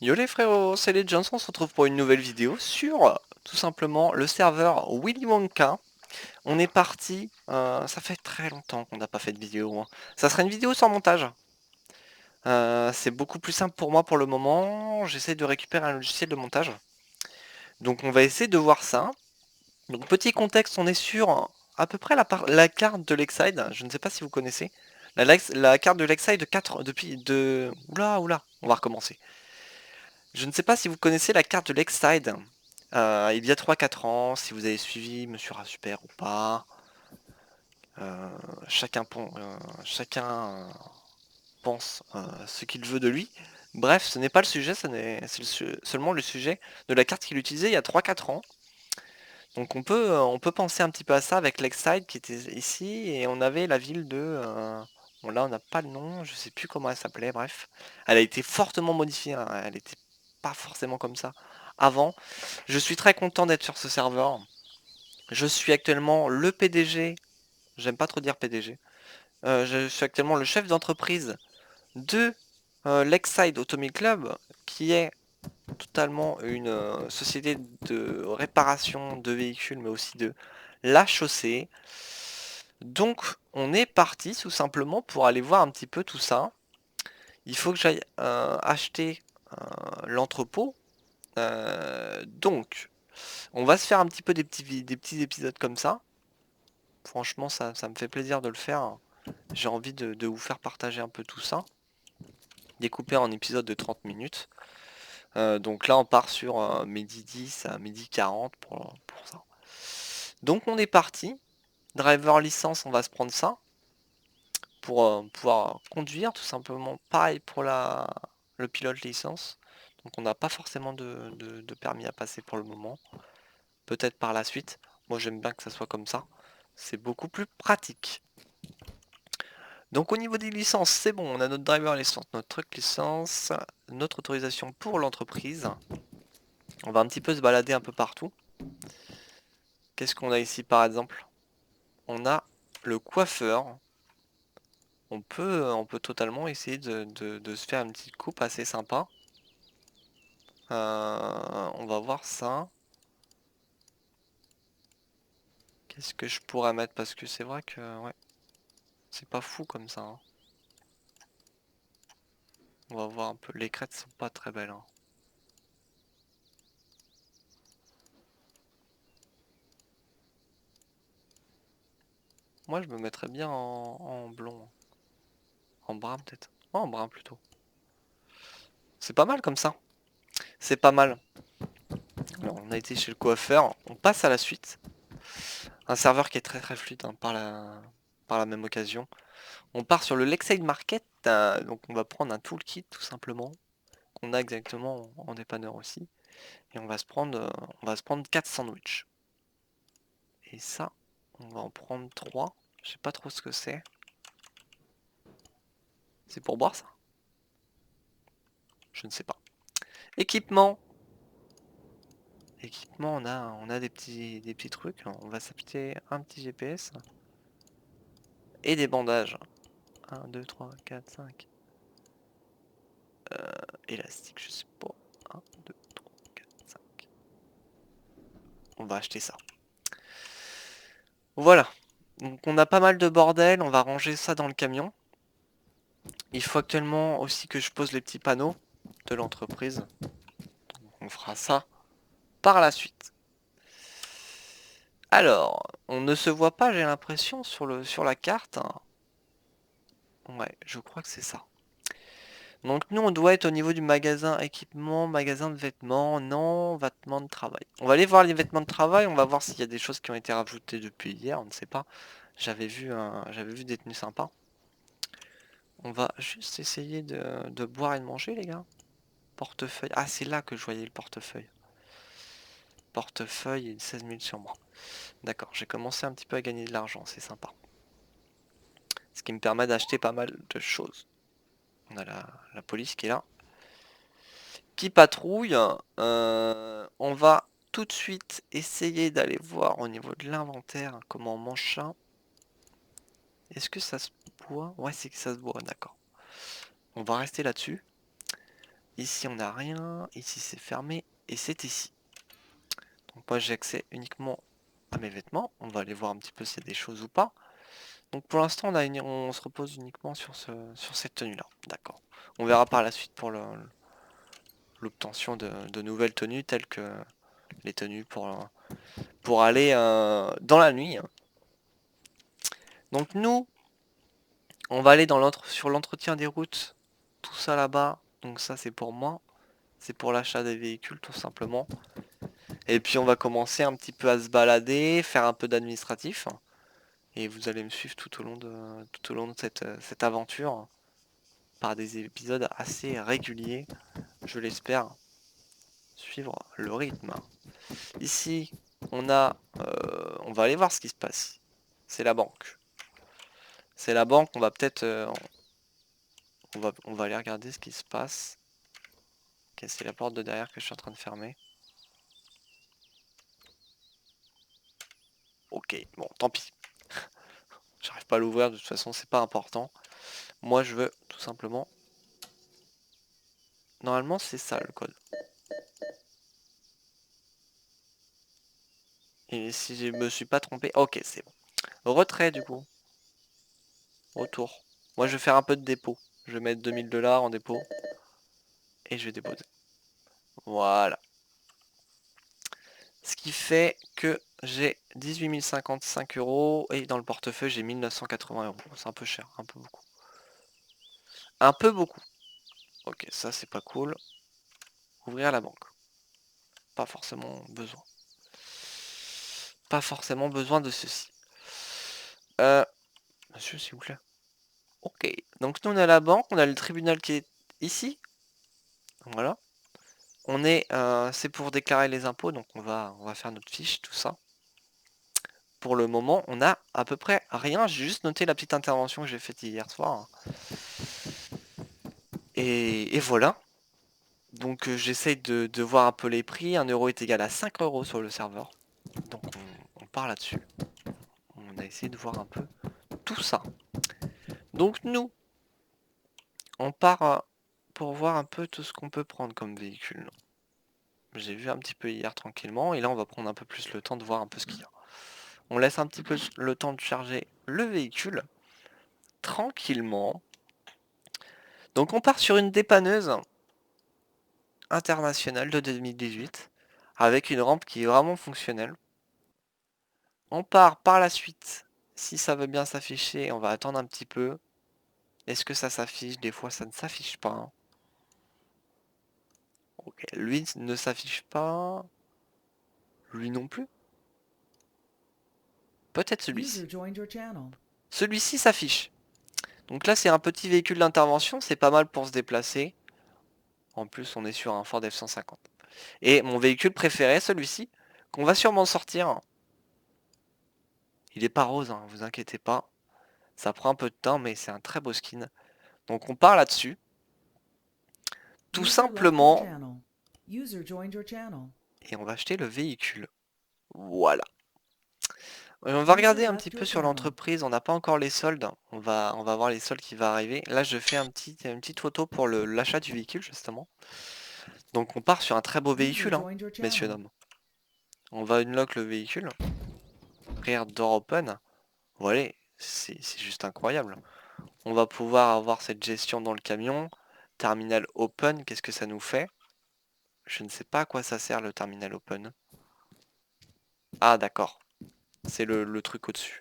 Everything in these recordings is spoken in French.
Yo les frérots, c'est les Johnson, on se retrouve pour une nouvelle vidéo sur tout simplement le serveur Willy Wonka. On est parti, ça fait très longtemps qu'on n'a pas fait de vidéo, hein. Ça serait une vidéo sans montage. C'est beaucoup plus simple pour moi pour le moment, j'essaie de récupérer un logiciel de montage. Donc on va essayer de voir ça. Donc petit contexte, on est sur à peu près la carte de Lakeside, je ne sais pas si vous connaissez. La carte de Lakeside de 4 depuis de... Oula, oula, on va recommencer. Je ne sais pas si vous connaissez la carte de Lakeside. Il y a 3-4 ans, si vous avez suivi Monsieur Rasper ou pas. Euh, chacun pense ce qu'il veut de lui. Bref, ce n'est pas le sujet, c'est seulement le sujet de la carte qu'il utilisait il y a 3-4 ans. Donc on peut penser un petit peu à ça avec Lakeside qui était ici, et on avait la ville de... bon là on n'a pas le nom, je sais plus comment elle s'appelait, bref. Elle a été fortement modifiée, hein, elle était pas forcément comme ça avant. Je suis très content d'être sur ce serveur. Je suis actuellement le PDG, j'aime pas trop dire PDG, je suis actuellement le chef d'entreprise de Lakeside Automobile Club, qui est totalement une société de réparation de véhicules, mais aussi de la chaussée. Donc on est parti tout simplement pour aller voir un petit peu tout ça. Il faut que j'aille acheter l'entrepôt. Donc on va se faire un petit peu des petits épisodes comme ça. Franchement, ça me fait plaisir de le faire. J'ai envie de vous faire partager un peu tout ça. Découpé en épisodes de 30 minutes. Donc là, on part sur midi 10 à midi 40 pour ça. Donc on est parti. Driver licence, on va se prendre ça. Pour pouvoir conduire, tout simplement. Pareil pour le pilote licence. Donc on n'a pas forcément de permis à passer pour le moment. Peut-être par la suite. Moi j'aime bien que ça soit comme ça. C'est beaucoup plus pratique. Donc au niveau des licences, c'est bon, on a notre driver licence, notre truck licence, notre autorisation pour l'entreprise. On va un petit peu se balader un peu partout. Qu'est-ce qu'on a ici par exemple? On a le coiffeur. On peut totalement essayer de se faire une petite coupe assez sympa. On va voir ça. Qu'est-ce que je pourrais mettre? Parce que c'est vrai que ouais, c'est pas fou comme ça, hein. On va voir un peu. Les crêtes sont pas très belles, hein. Moi je me mettrais bien en blond. En brun peut-être. Oh, en brun plutôt. C'est pas mal comme ça. C'est pas mal. Alors on a été chez le coiffeur. On passe à la suite. Un serveur qui est très très fluide, hein, par la même occasion. On part sur le Lakeside Market. Donc on va prendre un toolkit tout simplement. Qu'on a exactement en dépanneur aussi. Et on va se prendre 4 sandwichs. Et ça, on va en prendre 3. Je sais pas trop ce que c'est. C'est pour boire ça? Je ne sais pas. Équipement. Équipement, on a des petits trucs. On va s'acheter un petit GPS. Et des bandages. 1, 2, 3, 4, 5. Élastique, je sais pas. 1, 2, 3, 4, 5. On va acheter ça. Voilà. Donc on a pas mal de bordel. On va ranger ça dans le camion. Il faut actuellement aussi que je pose les petits panneaux de l'entreprise. On fera ça par la suite. Alors, on ne se voit pas, j'ai l'impression, sur la carte. Ouais, je crois que c'est ça. Donc nous, on doit être au niveau du magasin équipement, magasin de vêtements, non, vêtements de travail. On va aller voir les vêtements de travail, on va voir s'il y a des choses qui ont été rajoutées depuis hier, on ne sait pas. J'avais vu des tenues sympas. On va juste essayer de boire et de manger, les gars. Portefeuille. Ah, c'est là que je voyais le portefeuille. Portefeuille et 16 000 sur moi. D'accord, j'ai commencé un petit peu à gagner de l'argent, c'est sympa. Ce qui me permet d'acheter pas mal de choses. On a la police qui est là, qui patrouille. On va tout de suite essayer d'aller voir au niveau de l'inventaire comment on mange ça. Est-ce que ça se boit? Ouais, c'est que ça se boit, d'accord. On va rester là-dessus. Ici on n'a rien, ici c'est fermé et c'est ici. Donc moi j'ai accès uniquement à mes vêtements. On va aller voir un petit peu s'il y a des choses ou pas. Donc pour l'instant on se repose uniquement sur cette tenue là. D'accord. On verra par la suite pour l'obtention de nouvelles tenues telles que les tenues pour aller dans la nuit. Donc nous, on va aller sur l'entretien des routes. Tout ça là-bas. Donc ça c'est pour moi. C'est pour l'achat des véhicules tout simplement. Et puis on va commencer un petit peu à se balader, faire un peu d'administratif. Et vous allez me suivre tout au long de cette aventure par des épisodes assez réguliers, je l'espère, suivre le rythme. Ici, on va aller voir ce qui se passe. C'est la banque. C'est la banque, on va peut-être, on va aller regarder ce qui se passe. Ok, c'est la porte de derrière que je suis en train de fermer. Ok, bon, tant pis. J'arrive pas à l'ouvrir, de toute façon, c'est pas important. Moi, je veux tout simplement... Normalement, c'est ça le code. Et si je me suis pas trompé... Ok, c'est bon. Retrait, du coup. Retour. Moi, je vais faire un peu de dépôt. Je vais mettre 2000 $ en dépôt. Et je vais déposer. Voilà. Ce qui fait que j'ai 18 055 €. Et dans le portefeuille, j'ai 1980 €. C'est un peu cher, un peu beaucoup. Un peu beaucoup. Ok, ça, c'est pas cool. Ouvrir la banque. Pas forcément besoin. Pas forcément besoin de ceci. Monsieur, s'il vous plaît. Ok. Donc, nous, on a la banque. On a le tribunal qui est ici. Voilà. C'est pour déclarer les impôts, donc on va faire notre fiche, tout ça. Pour le moment, on a à peu près rien. J'ai juste noté la petite intervention que j'ai faite hier soir. Et voilà. Donc j'essaye de voir un peu les prix. 1 € est égal à 5 € sur le serveur. Donc on part là-dessus. On a essayé de voir un peu tout ça. Donc nous, on part pour voir un peu tout ce qu'on peut prendre comme véhicule. J'ai vu un petit peu hier tranquillement. Et là, on va prendre un peu plus le temps de voir un peu ce qu'il y a. On laisse un petit peu le temps de charger le véhicule tranquillement. Donc on part sur une dépanneuse internationale de 2018 avec une rampe qui est vraiment fonctionnelle. On part par la suite, si ça veut bien s'afficher, on va attendre un petit peu. Est-ce que ça s'affiche? Des fois ça ne s'affiche pas. Hein. Ok, lui ne s'affiche pas. Lui non plus. Peut-être celui-ci. Celui-ci s'affiche. Donc là c'est un petit véhicule d'intervention, c'est pas mal pour se déplacer. En plus on est sur un Ford F-150. Et mon véhicule préféré, celui-ci, qu'on va sûrement sortir. Il est pas rose, hein, vous inquiétez pas. Ça prend un peu de temps, mais c'est un très beau skin. Donc on part là-dessus. Tout simplement. Et on va acheter le véhicule. Voilà. On va regarder un petit peu sur l'entreprise. On n'a pas encore les soldes. On va voir les soldes qui vont arriver. Là, je fais une petite photo pour l'achat du véhicule, justement. Donc on part sur un très beau véhicule, hein, messieurs dames. On va unlock le véhicule. Rear door open. Voilà, c'est juste incroyable. On va pouvoir avoir cette gestion dans le camion. Terminal open, qu'est-ce que ça nous fait? Je ne sais pas à quoi ça sert le terminal open. Ah d'accord, c'est le truc au-dessus.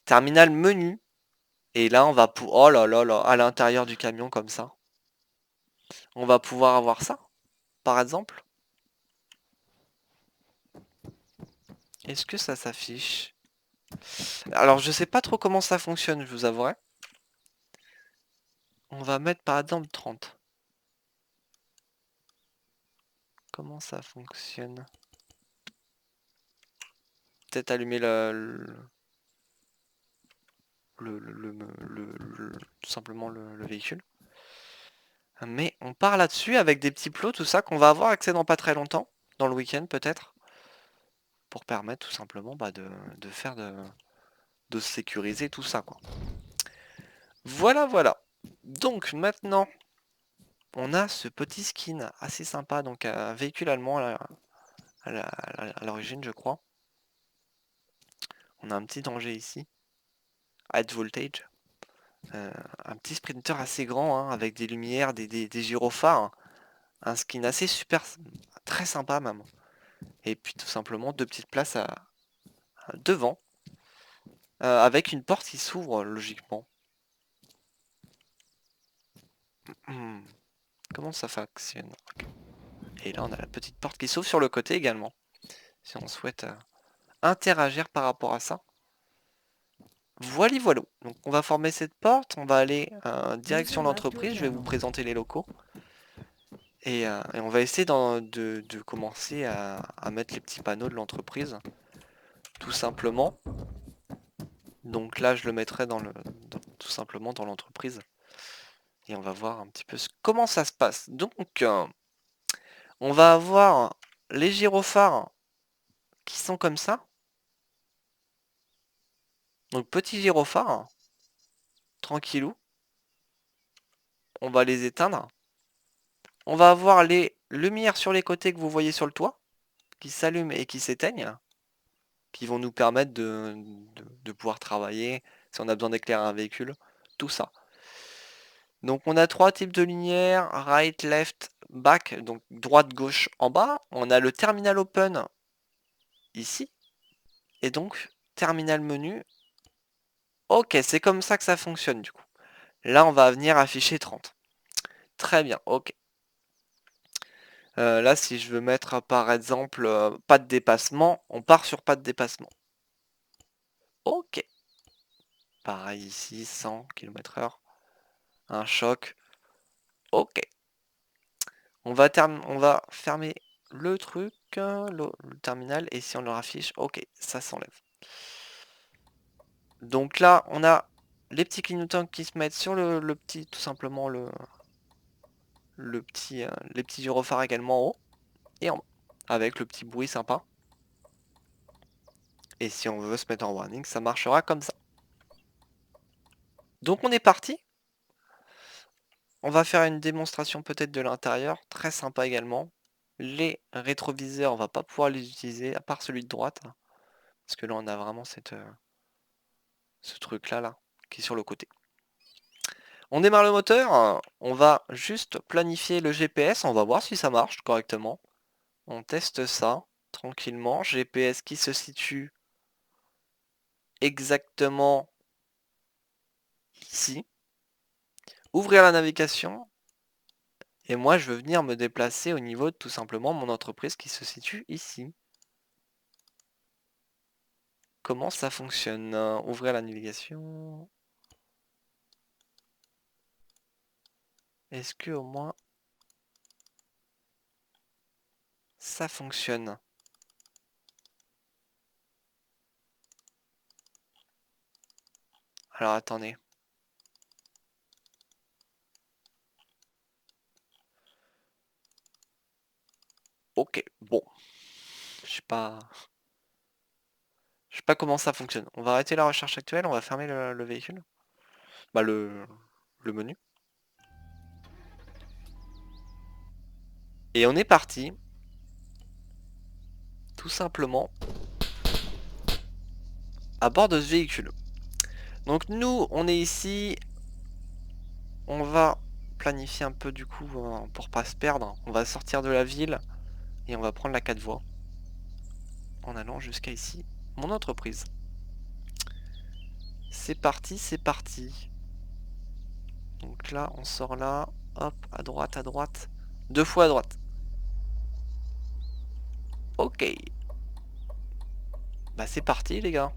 Terminal menu. Et là on va oh là là là, à l'intérieur du camion comme ça. On va pouvoir avoir ça, par exemple. Est-ce que ça s'affiche? Alors je sais pas trop comment ça fonctionne, je vous avouerai. On va mettre par exemple 30. Comment ça fonctionne? Peut-être allumer tout simplement le véhicule. Mais on part là-dessus avec des petits plots, tout ça, qu'on va avoir accès dans pas très longtemps, dans le week-end peut-être, pour permettre tout simplement de faire de sécuriser tout ça, quoi. Voilà, voilà. Donc maintenant, on a ce petit skin assez sympa, donc un véhicule allemand à l'origine, je crois. On a un petit danger ici. High voltage. Un petit sprinter assez grand, hein, avec des lumières, des gyrophares. Un skin assez super, très sympa même. Et puis tout simplement deux petites places devant. Avec une porte qui s'ouvre logiquement. Comment ça fonctionne? Et là on a la petite porte qui s'ouvre sur le côté également. Si on souhaite interagir par rapport à ça. Voilà, voilà. Donc on va former cette porte, on va aller direction l'entreprise, je vais vous présenter les locaux. Et on va essayer de commencer à mettre les petits panneaux de l'entreprise. Tout simplement. Donc là je le mettrai tout simplement dans l'entreprise. Et on va voir un petit peu comment ça se passe. Donc on va avoir les gyrophares qui sont comme ça. Donc petit gyrophare, tranquillou. On va les éteindre. On va avoir les lumières sur les côtés que vous voyez sur le toit, qui s'allument et qui s'éteignent, qui vont nous permettre de pouvoir travailler, si on a besoin d'éclairer un véhicule, tout ça. Donc on a trois types de lumières, right, left, back, donc droite, gauche, en bas. On a le terminal open ici, et donc terminal menu. Ok, c'est comme ça que ça fonctionne du coup. Là on va venir afficher 30. Très bien, ok. Là si je veux mettre par exemple pas de dépassement, on part sur pas de dépassement. Ok. Pareil ici, 100 km/h. Un choc. Ok. On va fermer le truc, le terminal, et si on le affiche, ok, ça s'enlève. Donc là, on a les petits clignotants qui se mettent sur le petit, tout simplement les petits gyrophares également en haut et en bas, avec le petit bruit sympa. Et si on veut se mettre en warning, ça marchera comme ça. Donc on est parti. On va faire une démonstration peut-être de l'intérieur, très sympa également. Les rétroviseurs, on va pas pouvoir les utiliser, à part celui de droite. Parce que là, on a vraiment ce truc là, qui est sur le côté. On démarre le moteur, on va juste planifier le GPS, on va voir si ça marche correctement. On teste ça, tranquillement. GPS qui se situe exactement ici. Ouvrir la navigation. Et moi, je veux venir me déplacer au niveau de tout simplement mon entreprise qui se situe ici. Comment ça fonctionne? Ouvrir la navigation. Est-ce que au moins ça fonctionne? Alors attendez. Ok, bon. Je sais pas comment ça fonctionne. On va arrêter la recherche actuelle, on va fermer le véhicule. Bah le menu. Et on est parti. Tout simplement à bord de ce véhicule. Donc nous, on est ici. On va planifier un peu du coup pour pas se perdre. On va sortir de la ville et on va prendre la 4 voies. En allant jusqu'à ici, mon entreprise. C'est parti, c'est parti. Donc là, on sort là. Hop, à droite, à droite. 2 fois à droite. Ok. Bah c'est parti les gars.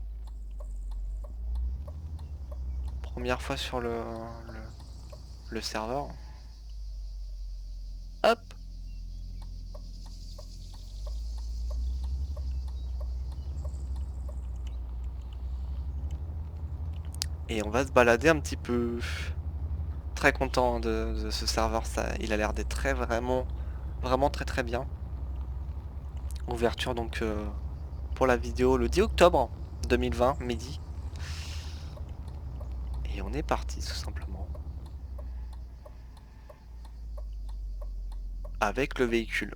Première fois sur le serveur. Hop. Et on va se balader un petit peu. Très content de ce serveur, il a l'air d'être vraiment très très bien. Ouverture donc pour la vidéo le 10 octobre 2020, midi. Et on est parti tout simplement. avec le véhicule.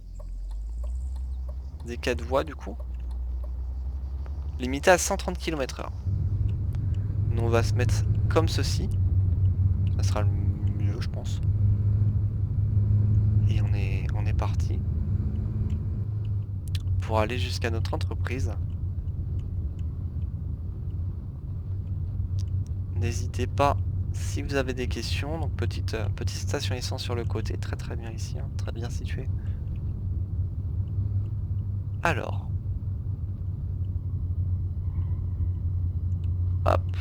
Des 4 voies du coup. Limité à 130 km/h. Nous on va se mettre comme ceci. Ça sera le mieux je pense. Et on est parti. Pour aller jusqu'à notre entreprise. N'hésitez pas si vous avez des questions. Donc petite station essence sur le côté. Très très bien ici. Hein, très bien situé. Alors. Hop.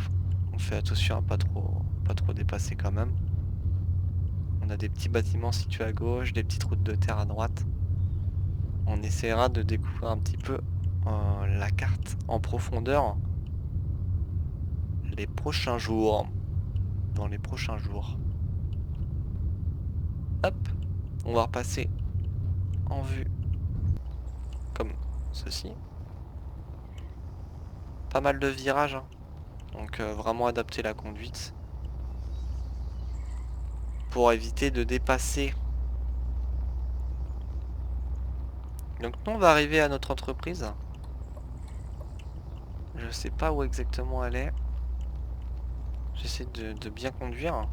On fait attention à pas trop dépasser quand même. On a des petits bâtiments situés à gauche, des petites routes de terre à droite. On essaiera de découvrir un petit peu la carte en profondeur les prochains jours. Dans les prochains jours. Hop. On va repasser en vue comme ceci. Pas mal de virages. Hein. Donc vraiment adapter la conduite. Pour éviter de dépasser. Donc nous on va arriver à notre entreprise. Je sais pas où exactement elle est. J'essaie de bien conduire.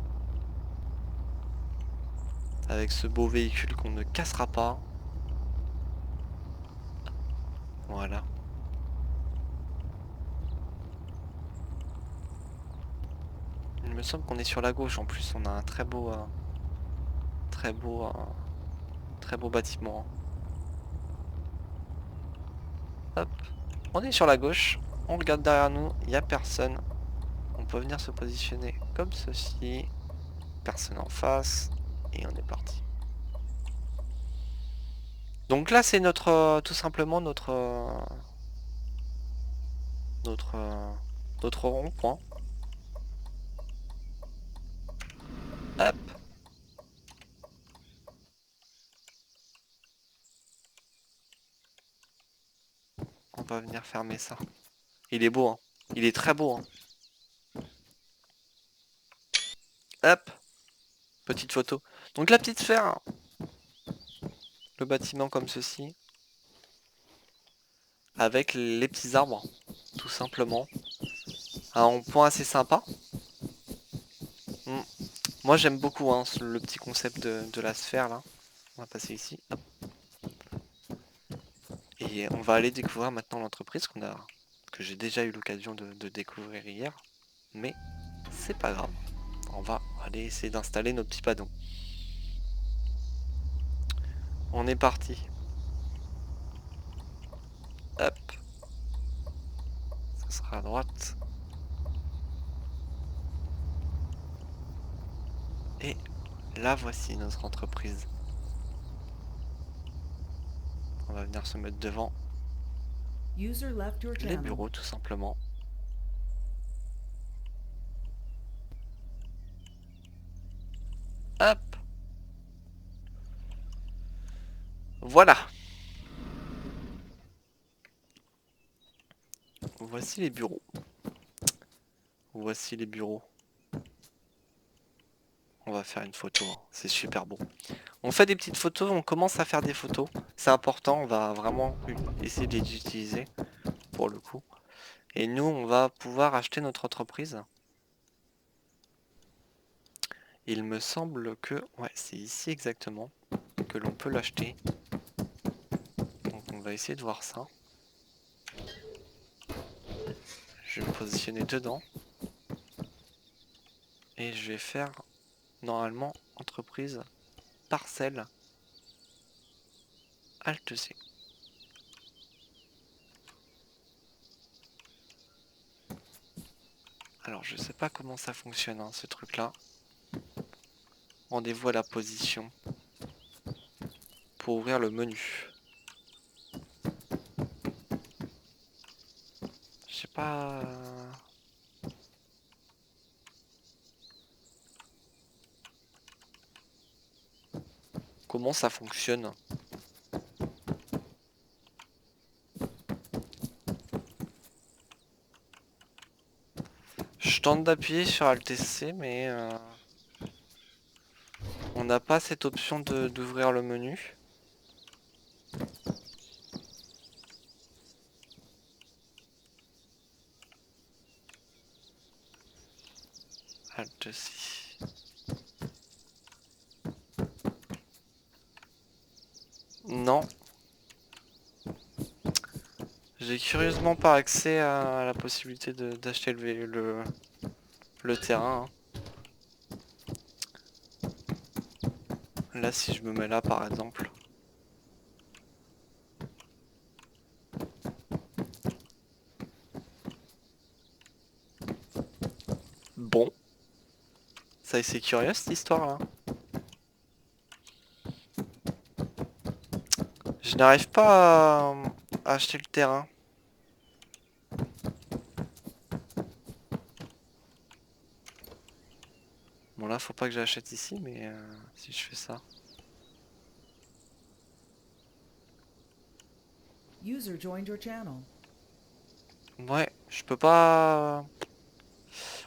Avec ce beau véhicule qu'on ne cassera pas. Voilà. Il me semble qu'on est sur la gauche. En plus on a un très beau bâtiment. Hop. On est sur la gauche. On regarde derrière nous. Il n'y a personne. On peut venir se positionner comme ceci. Personne en face. Et on est parti. Donc là c'est notre tout simplement notre rond-point. Hop. On va venir fermer ça. Il est beau, hein. Il est très beau, hein. Hop. Petite photo. Donc la petite sphère. Le bâtiment comme ceci. Avec les petits arbres. Tout simplement. Un rond-point assez sympa. Moi j'aime beaucoup hein, le petit concept de la sphère là. On va passer ici. Hop. Et on va aller découvrir maintenant l'entreprise que j'ai déjà eu l'occasion de découvrir hier. Mais c'est pas grave. On va aller essayer d'installer nos petits panneaux. On est parti. Hop. Ça sera à droite. Et là voici notre entreprise. On va venir se mettre devant les bureaux tout simplement. Hop. Voilà. Voici les bureaux. Voici les bureaux. On va faire une photo, hein. C'est super beau. On fait des petites photos, on commence à faire des photos. C'est important, on va vraiment essayer de les utiliser pour le coup. Et nous, on va pouvoir acheter notre entreprise. Il me semble que... Ouais, c'est ici exactement que l'on peut l'acheter. Donc on va essayer de voir ça. Je vais me positionner dedans. Et je vais faire normalement entreprise parcelle Alt C. Alors je sais pas comment ça fonctionne hein, ce truc là. Rendez-vous à la position pour ouvrir le menu. Je sais pas... comment ça fonctionne. Je tente d'appuyer sur Alt C mais on n'a pas cette option d'ouvrir le menu. Alt-C. Non. J'ai curieusement pas accès à la possibilité d'acheter le terrain. Là, si je me mets là, par exemple. Bon. Ça, c'est curieux, cette histoire-là. Je n'arrive pas à acheter le terrain. Bon, là, faut pas que j'achète ici, mais si je fais ça... User joined your channel. Ouais, je peux pas...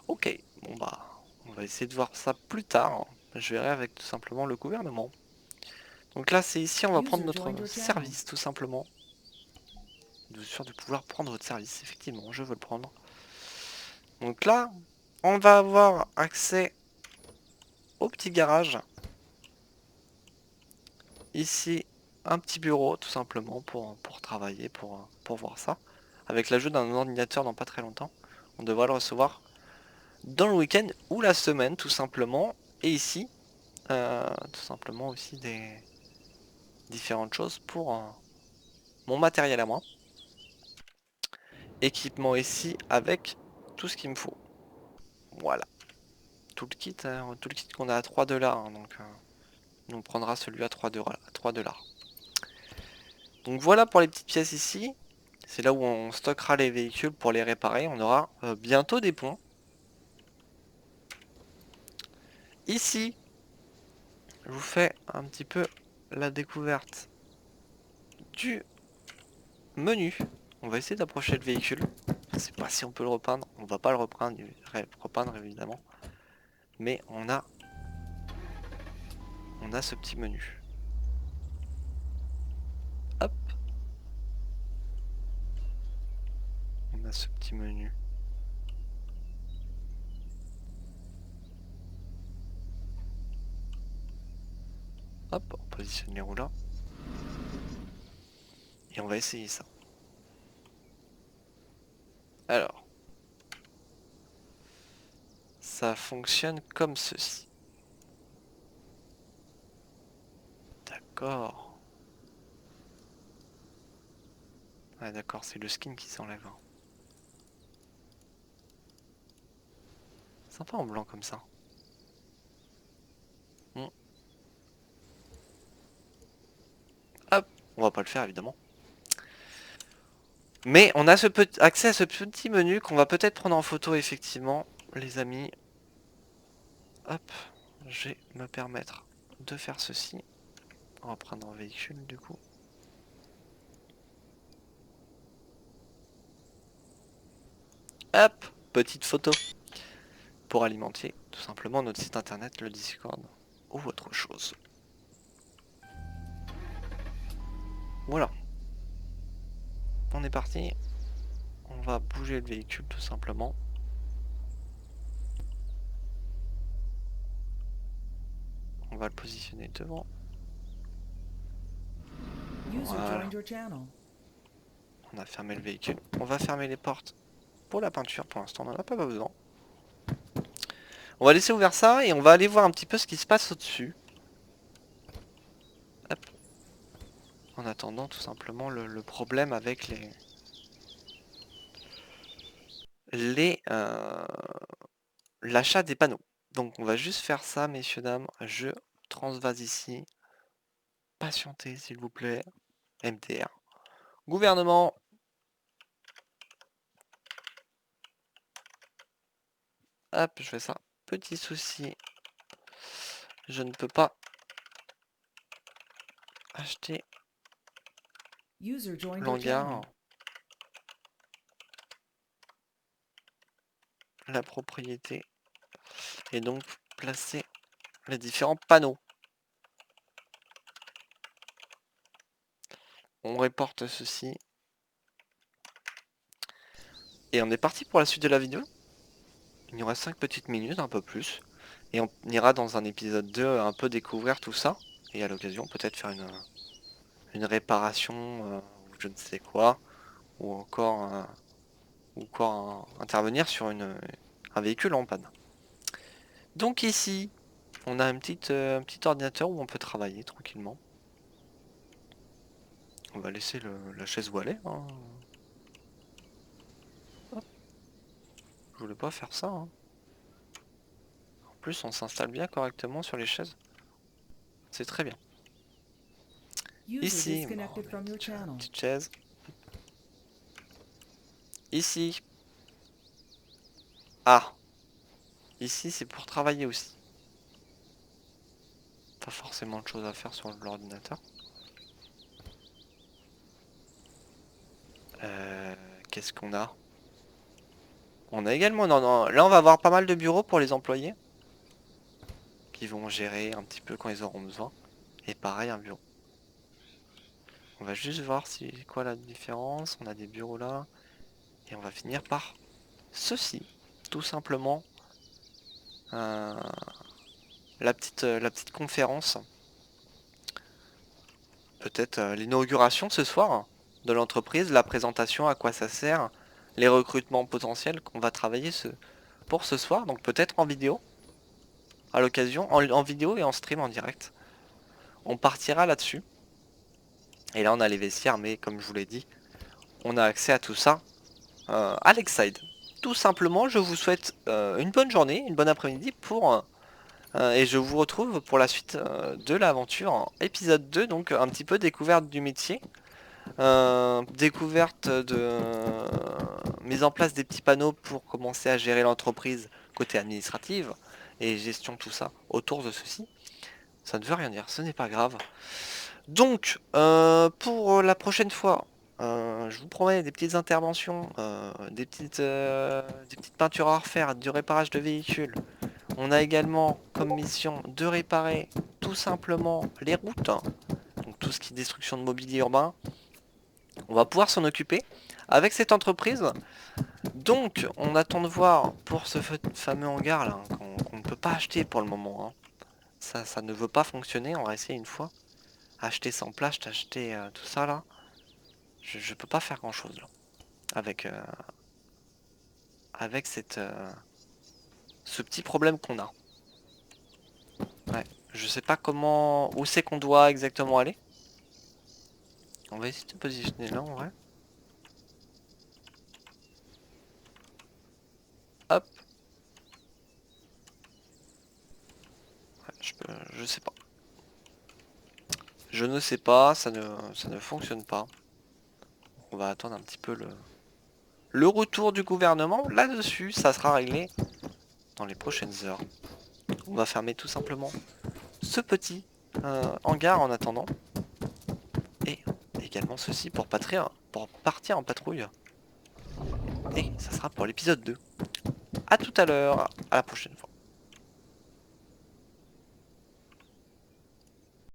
Ok, bon bah, on va essayer de voir ça plus tard. Je verrai avec tout simplement le gouvernement. Donc là, c'est ici, on va prendre User joined notre your channel. service, tout simplement. De sûr de pouvoir prendre votre service, effectivement, je veux le prendre. Donc là, on va avoir accès au petit garage. Ici, un petit bureau, tout simplement, pour travailler, pour voir ça. Avec l'ajout d'un ordinateur dans pas très longtemps. On devrait le recevoir dans le week-end ou la semaine, tout simplement. Et ici, tout simplement aussi des différentes choses pour mon matériel à moi. Équipement ici avec tout ce qu'il me faut. Voilà. Tout le kit qu'on a à 3 $. Donc on prendra celui à 3 $. Donc voilà pour les petites pièces ici. C'est là où on stockera les véhicules pour les réparer. On aura bientôt des ponts. Ici, je vous fais un petit peu la découverte du menu. On va essayer d'approcher le véhicule. Je sais pas si on peut le repeindre. On va pas le repeindre évidemment. Mais on a ce petit menu. Hop. On a ce petit menu. Hop, on positionne les roues là. Et on va essayer ça. Alors. Ça fonctionne comme ceci. D'accord. Ouais, d'accord, c'est le skin qui s'enlève. Sympa en blanc comme ça. Hop, on va pas le faire évidemment. Mais on a accès à ce petit menu qu'on va peut-être prendre en photo effectivement, les amis. Hop, je vais me permettre de faire ceci. On va prendre un véhicule du coup. Hop, petite photo. Pour alimenter tout simplement notre site internet, le Discord ou autre chose. Voilà. On est parti. On va bouger le véhicule tout simplement. On va le positionner devant. User Voilà. joined your channel. On a fermé le véhicule. On va fermer les portes pour la peinture. Pour l'instant, on n'en a pas besoin. On va laisser ouvert ça et on va aller voir un petit peu ce qui se passe au-dessus. Hop. En attendant tout simplement le problème avec l'achat des panneaux. Donc on va juste faire ça, messieurs, dames. Je transvase ici. Patientez, s'il vous plaît. MTR. Gouvernement. Hop, je fais ça. Petit souci. Je ne peux pas acheter User joined your l'hangar. channel. La propriété. Et donc placer les différents panneaux. On reporte ceci. Et on est parti pour la suite de la vidéo. Il nous reste 5 petites minutes, un peu plus. Et on ira dans un épisode 2 un peu découvrir tout ça. Et à l'occasion peut-être faire une réparation ou je ne sais quoi. Ou encore, intervenir sur un véhicule en panne. Donc ici, on a un petit ordinateur où on peut travailler tranquillement. On va laisser la chaise où elle est. Hein. Hop. Je voulais pas faire ça. Hein. En plus, on s'installe bien correctement sur les chaises. C'est très bien. User Ici, bon, disconnected from your channel. petite chaise. Ici. Ah. Ici, c'est pour travailler aussi. Pas forcément de choses à faire sur l'ordinateur. Qu'est-ce qu'on a? On a également... Non, là, on va avoir pas mal de bureaux pour les employés. Qui vont gérer un petit peu quand ils auront besoin. Et pareil, un bureau. On va juste voir c'est quoi la différence. On a des bureaux là. Et on va finir par ceci. Tout simplement. La petite conférence. Peut-être l'inauguration ce soir de l'entreprise, la présentation, à quoi ça sert, les recrutements potentiels qu'on va travailler pour ce soir. Donc peut-être en vidéo, à l'occasion, en vidéo et en stream en direct. On partira là-dessus. Et là on a les vestiaires, mais comme je vous l'ai dit, on a accès à tout ça à Lakeside. Tout simplement, je vous souhaite une bonne journée, une bonne après-midi et je vous retrouve pour la suite de l'aventure en épisode 2, donc un petit peu découverte du métier. Découverte de mise en place des petits panneaux pour commencer à gérer l'entreprise côté administratif et gestion tout ça autour de ceci. Ça ne veut rien dire, ce n'est pas grave. Donc pour la prochaine fois, je vous promets des petites interventions, des petites peintures à refaire, du réparage de véhicules. On a également comme mission de réparer tout simplement les routes, donc tout ce qui est destruction de mobilier urbain. On va pouvoir s'en occuper avec cette entreprise. Donc on attend de voir pour ce fameux hangar là qu'on ne peut pas acheter pour le moment. Hein. Ça ne veut pas fonctionner, on va essayer une fois. Acheter sans place, acheter tout ça là. Je peux pas faire grand chose là. Avec ce petit problème qu'on a. Ouais, je sais pas où c'est qu'on doit exactement aller. On va essayer de positionner là en vrai. Hop. Ouais, je sais pas. Je ne sais pas, ça ne fonctionne pas. On va attendre un petit peu le retour du gouvernement. Là-dessus, ça sera réglé dans les prochaines heures. On va fermer tout simplement ce petit hangar en attendant. Et également ceci pour partir en patrouille. Et ça sera pour l'épisode 2. A tout à l'heure, à la prochaine fois.